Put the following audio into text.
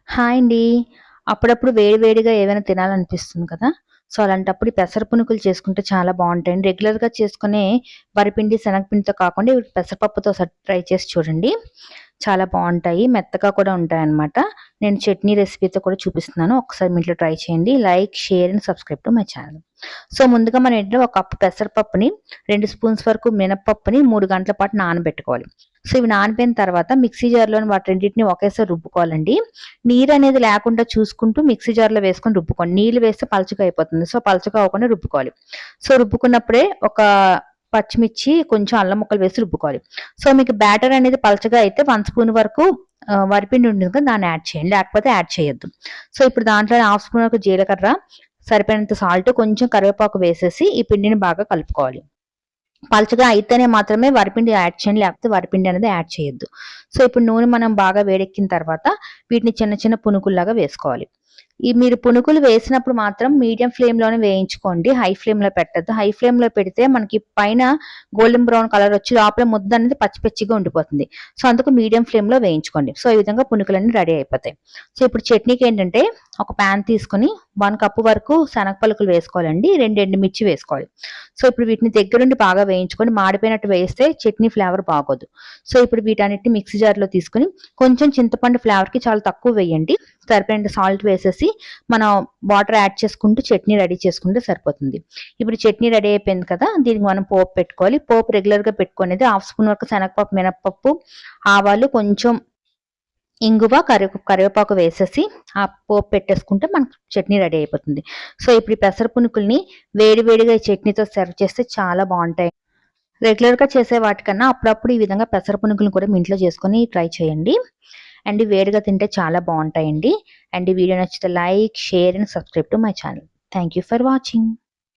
Hi అండి. అప్పుడప్పుడు వేడి వేడిగా ఏవైనా తినాలనిపిస్తుంది కదా! సో, అలాంటప్పుడు ఈ పెసర పునుకులు చేసుకుంటే చాలా బావుంటాయండి. రెగ్యులర్‌గా చేసుకునే వరిపిండి, శనగపిండితో కాకుండా ఇవి పెసరపప్పుతో ఒకసారి ట్రై చేసి చూడండి. చాలా బావుంటాయి. మెత్తగా కూడా ఉంటాయన్నమాట. నేను చట్నీ రెసిపీతో కూడా చూపిస్తున్నాను. ఒకసారి మీ ఇంట్లో ట్రై చేయండి. Like, share and subscribe to my channel. So, ముందుగా మన ఇంట్లో ఒక కప్పు పెసరపప్పుని, 2 స్పూన్స్ వరకు మినపప్పుని 3 గంటల పాటు నానబెట్టుకోవాలి. సో, ఇవి నానిపోయిన తర్వాత మిక్సీ జార్‌లోని వాటి రెండిటిని ఒకేసారి రుబ్బుకోవాలండి. నీరనేది లేకుండా చూసుకుంటూ మిక్సీ జార్‌లో వేసుకొని రుబ్బుకోండి. నీళ్లు వేస్తే పలచగా అయిపోతుంది. సో, పలచగా అవ్వకుండా రుబ్బుకోవాలి. సో, రుబ్బుకున్నప్పుడే ఒక పచ్చిమిర్చి, కొంచెం అల్లం ముక్కలు వేసి రుబ్బుకోవాలి. సో, మీకు బ్యాటర్ అనేది పలచగా అయితే 1 స్పూన్ వరకు వరిపిండి ఉంటుంది కదా! దాన్ని యాడ్ చేయండి. లేకపోతే యాడ్ చేయొద్దు. సో, ఇప్పుడు దాంట్లో హాఫ్ స్పూన్ వరకు జీలకర్ర, సరిపోయినంత సాల్ట్, కొంచెం కరివేపాకు వేసేసి ఈ పిండిని బాగా కలుపుకోవాలి. పలచగా అయితేనే మాత్రమే వరిపిండి యాడ్ చేయండి. లేకపోతే వరిపిండి అనేది యాడ్ చేయొద్దు. సో, ఇప్పుడు నూనె మనం బాగా వేడెక్కిన తర్వాత వీటిని చిన్న చిన్న పునుకుల్లాగా వేసుకోవాలి. ఈ మీరు పునుకులు వేసినప్పుడు మాత్రం మీడియం ఫ్లేమ్‌లోనే వేయించుకోండి. హై ఫ్లేమ్‌లో పెట్టొద్దు. హై ఫ్లేమ్‌లో పెడితే మనకి పైన గోల్డెన్ బ్రౌన్ కలర్ వచ్చి లోపల ముద్ద అనేది పచ్చి పచ్చిగా ఉండిపోతుంది. సో, అందుకు మీడియం ఫ్లేమ్‌లో వేయించుకోండి. సో, ఈ విధంగా పునుకులన్నీ రెడీ అయిపోతాయి. సో, ఇప్పుడు చట్నీకి ఏంటంటే ఒక పాన్ తీసుకొని 1 కప్పు వరకు శనగ పలుకులు వేసుకోవాలండి. 2 ఎండుమిర్చి వేసుకోవాలి. సో, ఇప్పుడు వీటిని దగ్గరుండి బాగా వేయించుకొని మాడిపోయినట్టు వేస్తే చట్నీ ఫ్లేవర్ బాగోదు. సో, ఇప్పుడు వీటన్నిటిని మిక్సీ జార్‌లో తీసుకొని కొంచెం చింతపండు ఫ్లేవర్‌కి చాలా తక్కువ వేయండి. సరిపోయినంత సాల్ట్ వేసేసి మనం వాటర్ యాడ్ చేసుకుంటూ చట్నీ రెడీ చేసుకుంటే సరిపోతుంది. ఇప్పుడు చట్నీ రెడీ అయిపోయింది కదా! దీనికి మనం పోపు పెట్టుకోవాలి. పోపు రెగ్యులర్‌గా పెట్టుకునేది హాఫ్ స్పూన్ వరకు శనగపప్పు, మినపప్పు, ఆవాలు, కొంచెం ఇంగువ, కరివేపాకు వేసేసి ఆ పోపు పెట్టేసుకుంటే మనకు చట్నీ రెడీ అయిపోతుంది. సో, ఇప్పుడు ఈ పెసర పునుకుల్ని వేడి వేడిగా ఈ చట్నీతో సర్వ్ చేస్తే చాలా బావుంటాయి. రెగ్యులర్‌గా చేసే వాటికన్నా అప్పుడప్పుడు ఈ విధంగా పెసర పునుకులను కూడా మీ ఇంట్లో చేసుకొని ట్రై చేయండి. అండ్ వేడిగా తింటే చాలా బావుంటాయండి. అండ్ ఈ వీడియో నచ్చితే like, share and subscribe to my channel. Thank you for watching.